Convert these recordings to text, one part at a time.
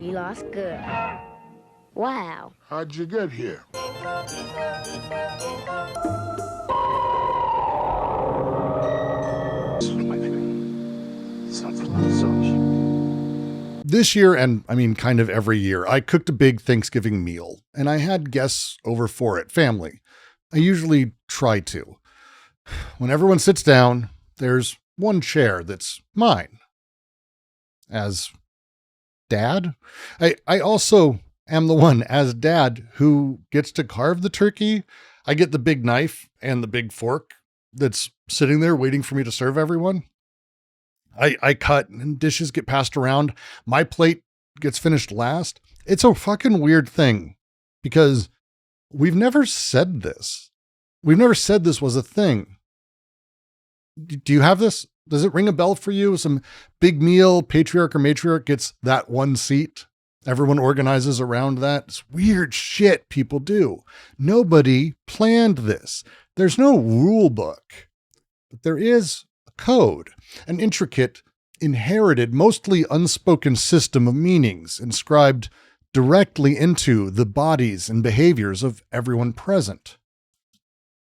You lost good. Wow. How'd you get here? This year, and I mean kind of every year, I cooked a big Thanksgiving meal, and I had guests over for it, family. I usually try to. When everyone sits down, there's one chair that's mine. As dad? I also am the one, as dad, who gets to carve the turkey. I get the big knife and the big fork that's sitting there waiting for me to serve everyone. I cut and dishes get passed around. My plate gets finished last. It's a fucking weird thing because we've never said this. We've never said this was a thing. Do you have this? Does it ring a bell for you? Some big meal, patriarch or matriarch gets that one seat. Everyone organizes around that. It's weird shit people do. Nobody planned this. There's no rule book, but there is a code, an intricate, inherited, mostly unspoken system of meanings inscribed directly into the bodies and behaviors of everyone present.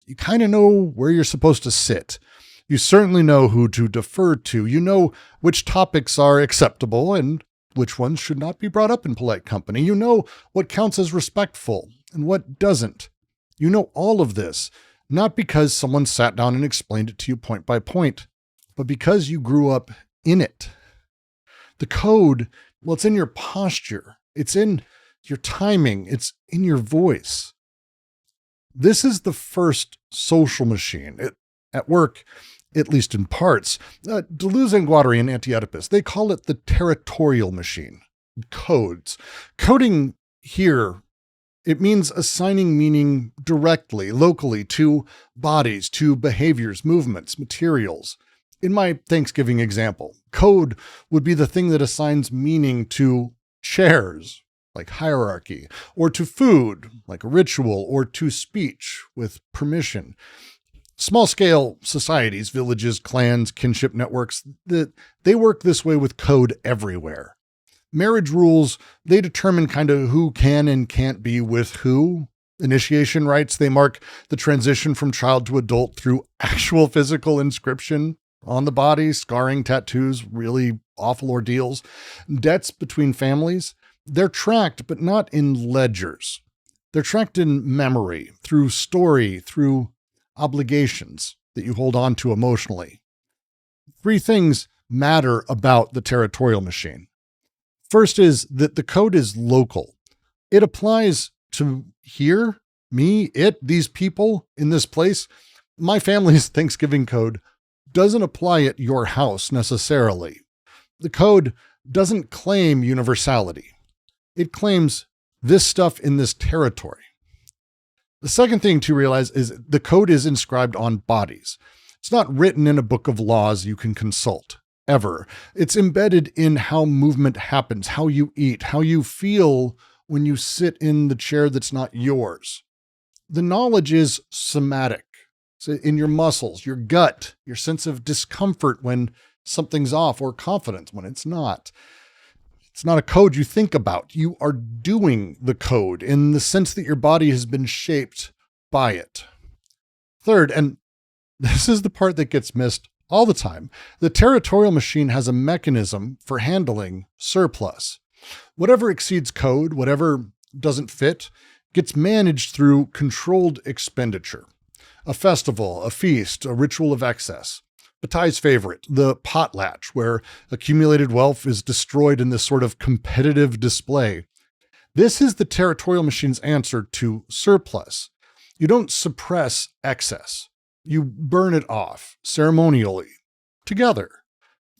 You kind of know where you're supposed to sit. You certainly know who to defer to. You know which topics are acceptable and which ones should not be brought up in polite company. You know what counts as respectful and what doesn't. You know all of this, not because someone sat down and explained it to you point by point, but because you grew up in it. The code, well, it's in your posture. It's in your timing. It's in your voice. This is the first social machine. At work, at least in parts, Deleuze and Guattari and Anti-Oedipus, they call it the territorial machine, codes. Coding here, it means assigning meaning directly, locally to bodies, to behaviors, movements, materials. In my Thanksgiving example, code would be the thing that assigns meaning to chairs, like hierarchy, or to food, like a ritual, or to speech, with permission. Small-scale societies, villages, clans, kinship networks, they work this way with code everywhere. Marriage rules, they determine kind of who can and can't be with who. Initiation rites, they mark the transition from child to adult through actual physical inscription on the body, scarring, tattoos, really awful ordeals. Debts between families, they're tracked, but not in ledgers. They're tracked in memory, through story, through obligations that you hold on to emotionally. Three things matter about the territorial machine. First is that the code is local. It applies to here, me, it, these people in this place. My family's Thanksgiving code doesn't apply at your house necessarily. The code doesn't claim universality. It claims this stuff in this territory. The second thing to realize is the code is inscribed on bodies. It's not written in a book of laws you can consult, ever. It's embedded in how movement happens, how you eat, how you feel when you sit in the chair that's not yours. The knowledge is somatic. It's in your muscles, your gut, your sense of discomfort when something's off, or confidence when it's not. It's not a code you think about. You are doing the code in the sense that your body has been shaped by it. Third, and this is the part that gets missed all the time, the territorial machine has a mechanism for handling surplus. Whatever exceeds code, whatever doesn't fit, gets managed through controlled expenditure. A festival, a feast, a ritual of excess. Bataille's favorite, the potlatch, where accumulated wealth is destroyed in this sort of competitive display. This is the territorial machine's answer to surplus. You don't suppress excess. You burn it off ceremonially, together.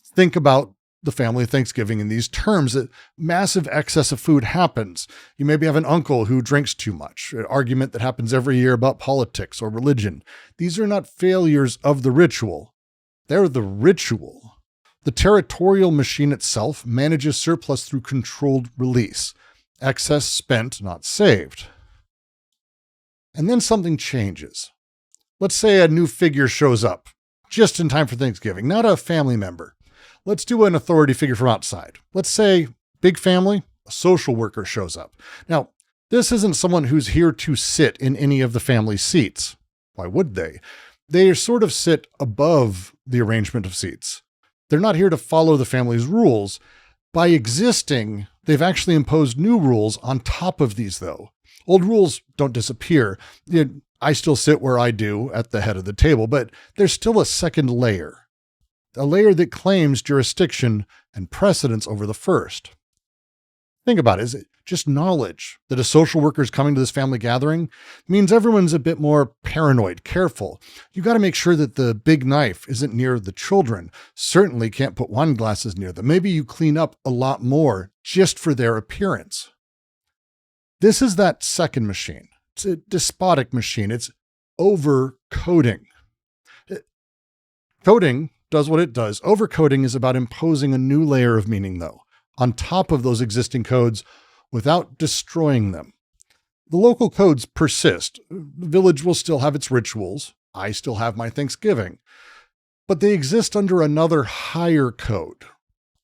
Think about the family Thanksgiving in these terms, that massive excess of food happens. You maybe have an uncle who drinks too much, an argument that happens every year about politics or religion. These are not failures of the ritual. They're the ritual. The territorial machine itself manages surplus through controlled release. Excess spent, not saved. And then something changes. Let's say a new figure shows up, just in time for Thanksgiving, not a family member. Let's do an authority figure from outside. Let's say big family, a social worker shows up. Now, this isn't someone who's here to sit in any of the family seats. Why would they? They sort of sit above the arrangement of seats. They're not here to follow the family's rules. By existing, they've actually imposed new rules on top of these, though. Old rules don't disappear. I still sit where I do at the head of the table, but there's still a second layer. A layer that claims jurisdiction and precedence over the first. Think about it. Is it just knowledge that a social worker is coming to this family gathering means everyone's a bit more paranoid, careful. You got to make sure that the big knife isn't near the children. Certainly can't put wine glasses near them. Maybe you clean up a lot more just for their appearance. This is that second machine. It's a despotic machine. It's overcoding. Coding does what it does. Overcoding is about imposing a new layer of meaning, though, on top of those existing codes without destroying them. The local codes persist. The village will still have its rituals. I still have my Thanksgiving. But they exist under another higher code.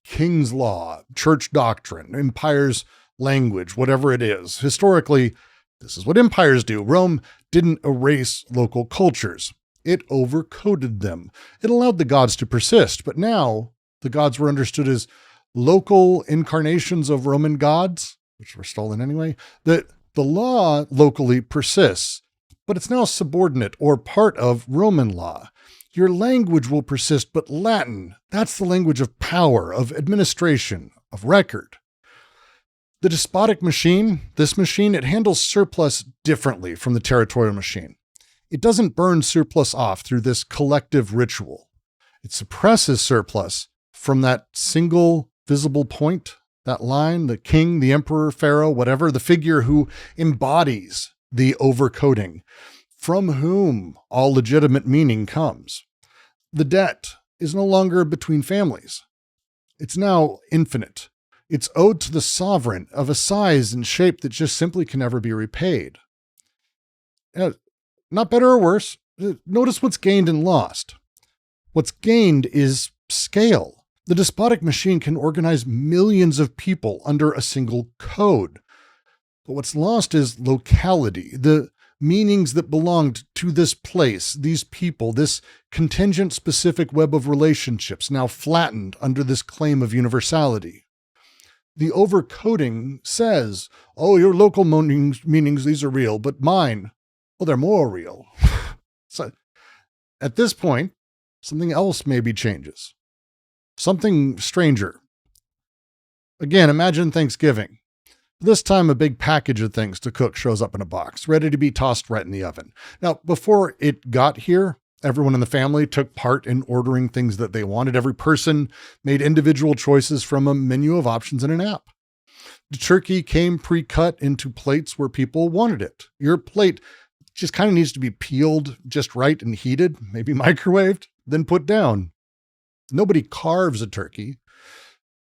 King's law, church doctrine, empire's language, whatever it is. Historically, this is what empires do. Rome didn't erase local cultures. It overcoded them. It allowed the gods to persist, but now the gods were understood as local incarnations of Roman gods, which were stolen anyway. The law locally persists, but it's now subordinate or part of Roman law. Your language will persist, but Latin, that's the language of power, of administration, of record. The despotic machine, this machine, it handles surplus differently from the territorial machine. It doesn't burn surplus off through this collective ritual. It suppresses surplus from that single visible point, that line, the king, the emperor, pharaoh, whatever, the figure who embodies the overcoding, from whom all legitimate meaning comes. The debt is no longer between families. It's now infinite. It's owed to the sovereign of a size and shape that just simply can never be repaid. Not better or worse. Notice what's gained and lost. What's gained is scale. The despotic machine can organize millions of people under a single code. But what's lost is locality, the meanings that belonged to this place, these people, this contingent specific web of relationships now flattened under this claim of universality. The overcoding says, oh, your local meanings, these are real, but mine, well, they're more real. So at this point, something else maybe changes. Something stranger. Again, imagine Thanksgiving. This time, a big package of things to cook shows up in a box, ready to be tossed right in the oven. Now, before it got here, everyone in the family took part in ordering things that they wanted. Every person made individual choices from a menu of options in an app. The turkey came pre-cut into plates where people wanted it. Your plate just kind of needs to be peeled just right and heated, maybe microwaved, then put down. Nobody carves a turkey.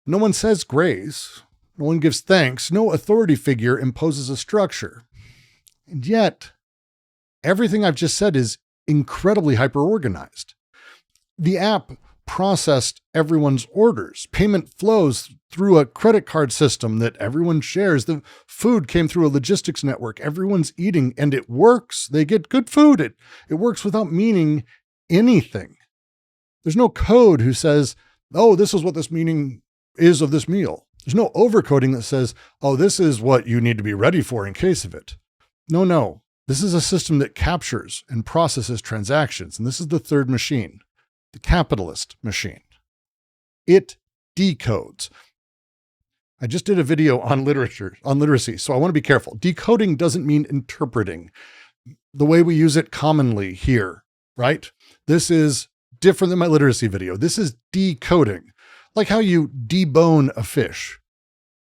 No one says grace. No one gives thanks. No authority figure imposes a structure. And yet, everything I've just said is incredibly hyper-organized. The app processed everyone's orders. Payment flows through a credit card system that everyone shares. The food came through a logistics network. Everyone's eating, and it works. They get good food. It works without meaning anything. There's no code who says, oh, this is what this meaning is of this meal. There's no overcoding that says, oh, this is what you need to be ready for in case of it. No. This is a system that captures and processes transactions. And this is the third machine, the capitalist machine. It decodes. I just did a video on literacy, so I want to be careful. Decoding doesn't mean interpreting the way we use it commonly here, right? This is different than my literacy video. This is decoding, like how you debone a fish.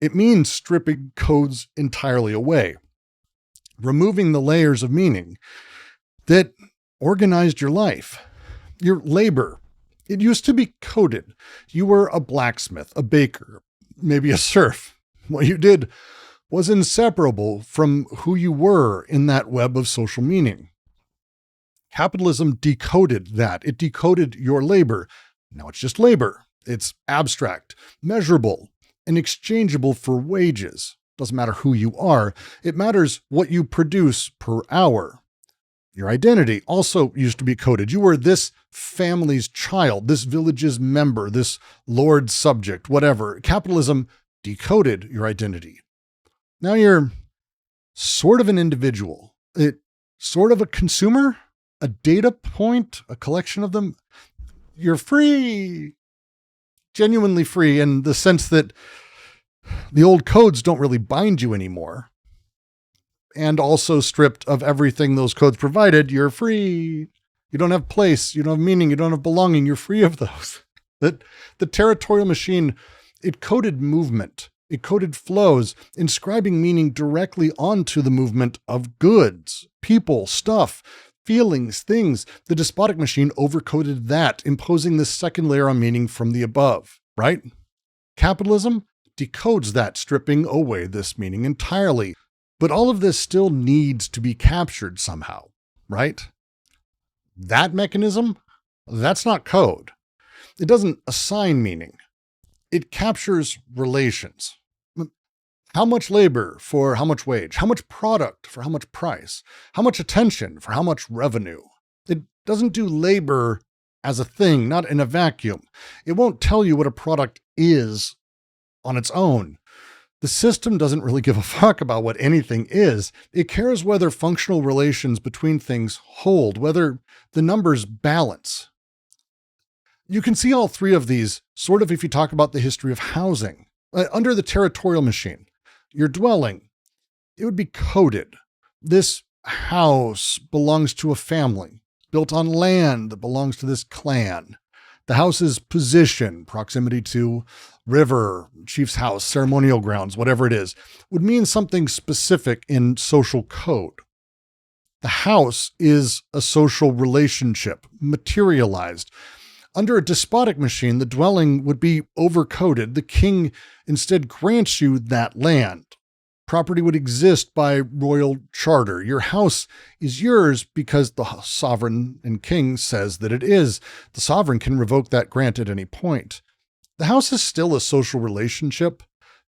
It means stripping codes entirely away, removing the layers of meaning that organized your life, your labor. It used to be coded. You were a blacksmith, a baker, maybe a serf. What you did was inseparable from who you were in that web of social meaning. Capitalism decoded that. It decoded your labor. Now it's just labor. It's abstract, measurable, and exchangeable for wages. Doesn't matter who you are. It matters what you produce per hour. Your identity also used to be coded. You were this family's child, this village's member, this lord's subject, whatever. Capitalism decoded your identity. Now you're sort of an individual. Sort of a consumer, a data point, a collection of them. You're free, genuinely free in the sense that the old codes don't really bind you anymore. And also stripped of everything those codes provided, you're free. You don't have place, you don't have meaning, you don't have belonging, you're free of those. The territorial machine, it coded movement, it coded flows, inscribing meaning directly onto the movement of goods, people, stuff, feelings, things. The despotic machine overcoded that, imposing this second layer on meaning from the above, right? Capitalism decodes that, stripping away this meaning entirely. But all of this still needs to be captured somehow, right? That mechanism, that's not code. It doesn't assign meaning. It captures relations. How much labor for how much wage? How much product for how much price? How much attention for how much revenue? It doesn't do labor as a thing, not in a vacuum. It won't tell you what a product is on its own. The system doesn't really give a fuck about what anything is. It cares whether functional relations between things hold, whether the numbers balance. You can see all three of these sort of if you talk about the history of housing. Under the territorial machine, your dwelling, it would be coded. This house belongs to a family, built on land that belongs to this clan. The house's position, proximity to river, chief's house, ceremonial grounds, whatever it is, would mean something specific in social code. The house is a social relationship, materialized. Under a despotic machine, the dwelling would be overcoded. The king instead grants you that land. Property would exist by royal charter. Your house is yours because the sovereign and king says that it is. The sovereign can revoke that grant at any point. The house is still a social relationship,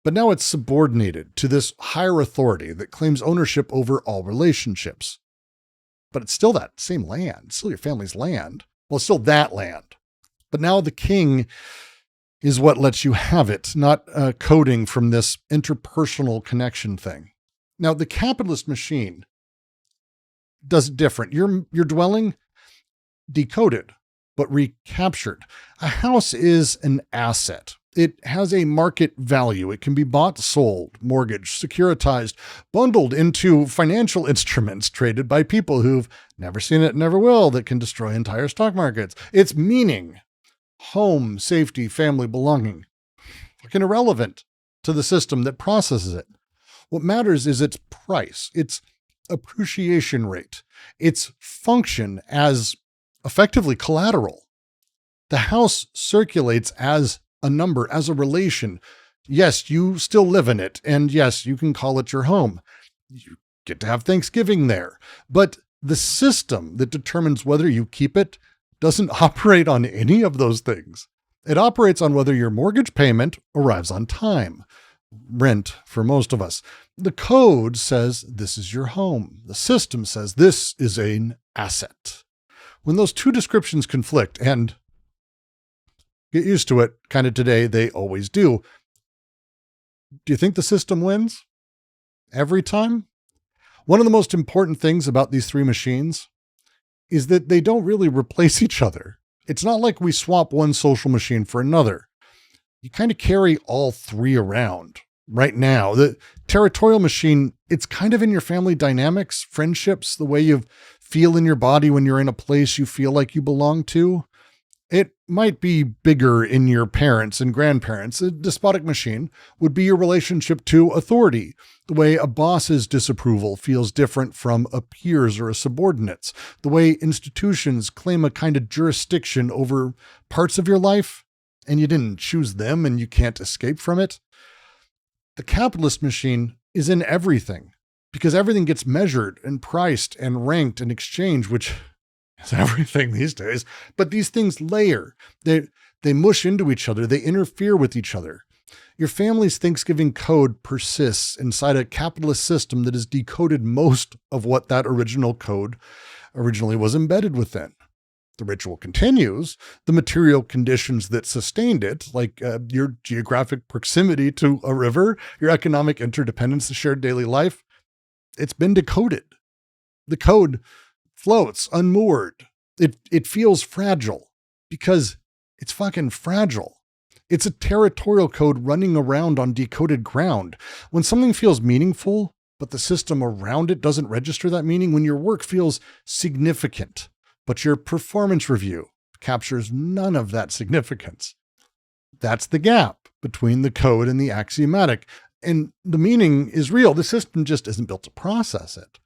but now it's subordinated to this higher authority that claims ownership over all relationships. But it's still that same land, it's still your family's land. Well, it's still that land. But now the king is what lets you have it, not coding from this interpersonal connection thing. Now, the capitalist machine does it different. Your dwelling, decoded, but recaptured. A house is an asset. It has a market value. It can be bought, sold, mortgaged, securitized, bundled into financial instruments traded by people who've never seen it, never will, that can destroy entire stock markets. Its meaning, home, safety, family, belonging, fucking irrelevant to the system that processes it. What matters is its price, its appreciation rate, its function as effectively collateral. The house circulates as a number, as a relation. Yes, you still live in it, and yes, you can call it your home. You get to have Thanksgiving there. But the system that determines whether you keep it doesn't operate on any of those things. It operates on whether your mortgage payment arrives on time. Rent for most of us. The code says this is your home. The system says this is an asset. When those two descriptions conflict, and get used to it, kind of today, they always do. Do you think the system wins? Every time? One of the most important things about these three machines is that they don't really replace each other. It's not like we swap one social machine for another. You kind of carry all three around right now. The territorial machine, it's kind of in your family dynamics, friendships, the way you feel in your body when you're in a place you feel like you belong to. It might be bigger in your parents and grandparents. A despotic machine would be your relationship to authority. The way a boss's disapproval feels different from a peer's or a subordinate's. The way institutions claim a kind of jurisdiction over parts of your life, and you didn't choose them and you can't escape from it. The capitalist machine is in everything because everything gets measured and priced and ranked and exchanged, which is everything these days. But these things layer. They mush into each other. They interfere with each other. Your family's Thanksgiving code persists inside a capitalist system that has decoded most of what that original code originally was embedded within. The ritual continues. The material conditions that sustained it, like your geographic proximity to a river, your economic interdependence, the shared daily life, it's been decoded. The code floats unmoored. It feels fragile because it's fucking fragile. It's a territorial code running around on decoded ground. When something feels meaningful, but the system around it doesn't register that meaning, when your work feels significant, but your performance review captures none of that significance. That's the gap between the code and the axiomatic. And the meaning is real. The system just isn't built to process it.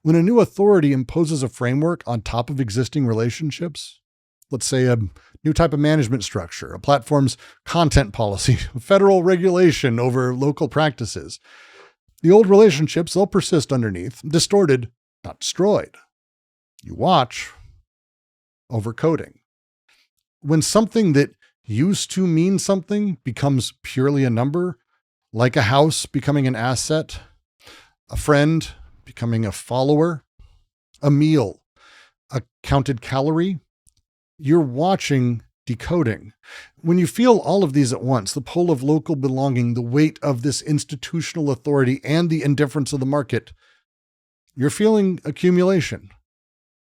When a new authority imposes a framework on top of existing relationships, let's say a new type of management structure, a platform's content policy, federal regulation over local practices, the old relationships, they'll persist underneath, distorted, not destroyed. You watch overcoding. When something that used to mean something becomes purely a number, like a house becoming an asset, a friend becoming a follower, a meal, a counted calorie, you're watching decoding. When you feel all of these at once, the pull of local belonging, the weight of this institutional authority, and the indifference of the market, you're feeling accumulation.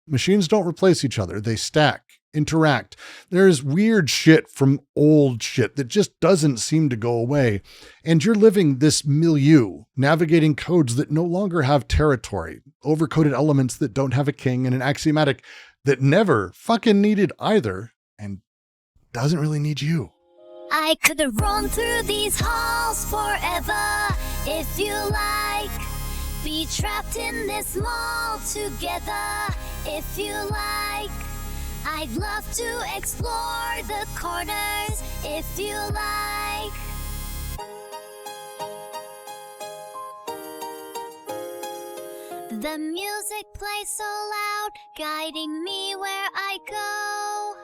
Machines don't replace each other. They stack, interact. There's weird shit from old shit that just doesn't seem to go away. And you're living this milieu, navigating codes that no longer have territory, overcoded elements that don't have a king, and an axiomatic that never fucking needed either and doesn't really need you. I could run through these halls forever if you like. Be trapped in this mall together if you like. I'd love to explore the corners if you like. The music plays so loud, guiding me where I go.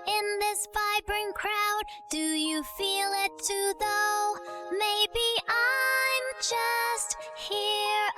In this vibrant crowd, do you feel it too though? Maybe I'm just here